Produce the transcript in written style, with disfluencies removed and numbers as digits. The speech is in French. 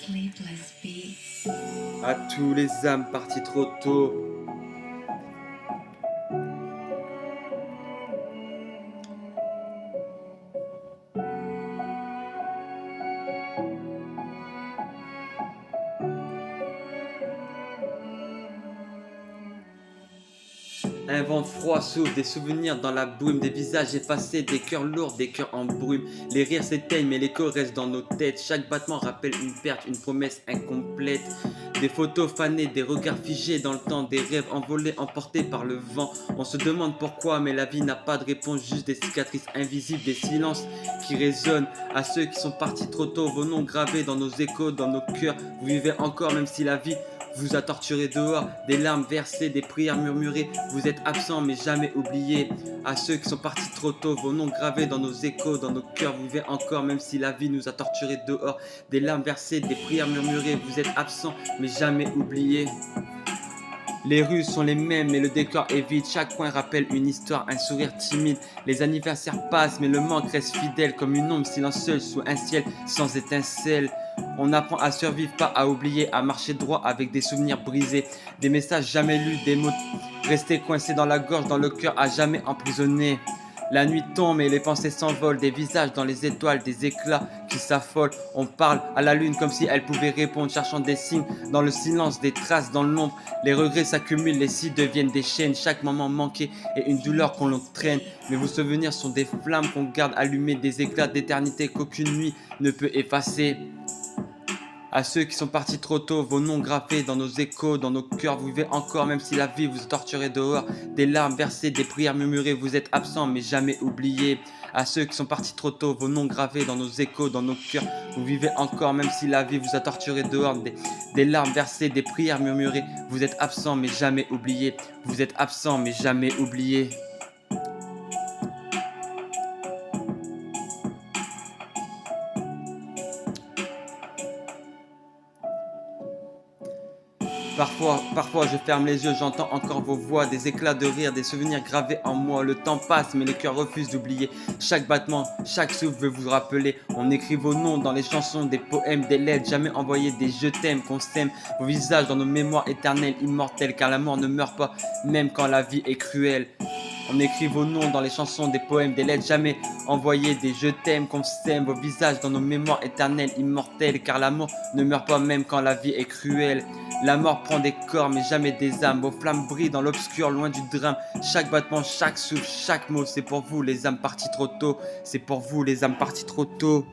Sleepless Beats. À tous les âmes partis trop tôt. Un vent froid souffle, des souvenirs dans la brume, des visages effacés, des cœurs lourds, des cœurs en brume. Les rires s'éteignent mais l'écho reste dans nos têtes. Chaque battement rappelle une perte, une promesse incomplète. Des photos fanées, des regards figés dans le temps, des rêves envolés, emportés par le vent. On se demande pourquoi, mais la vie n'a pas de réponse, juste des cicatrices invisibles, des silences qui résonnent. À ceux qui sont partis trop tôt, vos noms gravés dans nos échos, dans nos cœurs. Vous vivez encore même si la vie vous a torturé dehors, des larmes versées, des prières murmurées. Vous êtes absents mais jamais oubliés. À ceux qui sont partis trop tôt, vos noms gravés dans nos échos, dans nos cœurs. Vous vivez encore même si la vie nous a torturés dehors, des larmes versées, des prières murmurées. Vous êtes absents mais jamais oubliés. Les rues sont les mêmes mais le décor est vide. Chaque coin rappelle une histoire, un sourire timide. Les anniversaires passent mais le manque reste fidèle, comme une ombre silencieuse sous un ciel sans étincelle. On apprend à survivre, pas à oublier, à marcher droit avec des souvenirs brisés, des messages jamais lus, des mots restés coincés dans la gorge, dans le cœur, à jamais emprisonnés. La nuit tombe et les pensées s'envolent, des visages dans les étoiles, des éclats qui s'affolent. On parle à la lune comme si elle pouvait répondre, cherchant des signes dans le silence, des traces dans l'ombre. Les regrets s'accumulent, les cils deviennent des chaînes, chaque moment manqué est une douleur qu'on l'entraîne. Mais vos souvenirs sont des flammes qu'on garde allumées, des éclats d'éternité qu'aucune nuit ne peut effacer. À ceux qui sont partis trop tôt, vos noms gravés dans nos échos, dans nos cœurs. Vous vivez encore même si la vie vous a torturé dehors, des larmes versées, des prières murmurées. Vous êtes absents mais jamais oubliés. À ceux qui sont partis trop tôt, vos noms gravés dans nos échos, dans nos cœurs. Vous vivez encore même si la vie vous a torturé dehors, des larmes versées, des prières murmurées. Vous êtes absents mais jamais oubliés. Vous êtes absents mais jamais oubliés. Parfois je ferme les yeux, j'entends encore vos voix, des éclats de rire, des souvenirs gravés en moi. Le temps passe mais le cœur refuse d'oublier. Chaque battement, chaque souffle veut vous rappeler. On écrit vos noms dans les chansons, des poèmes, des lettres, jamais envoyés, des je t'aime, qu'on s'aime. Vos visages dans nos mémoires éternelles, immortelles, car la mort ne meurt pas, même quand la vie est cruelle. On écrit vos noms dans les chansons, des poèmes, des lettres, jamais envoyés, des je t'aime, qu'on s'aime. Vos visages dans nos mémoires éternelles, immortelles, car la mort ne meurt pas même quand la vie est cruelle. La mort prend des corps mais jamais des âmes. Vos flammes brillent dans l'obscur, loin du drame. Chaque battement, chaque souffle, chaque mot, c'est pour vous les âmes parties trop tôt. C'est pour vous les âmes parties trop tôt.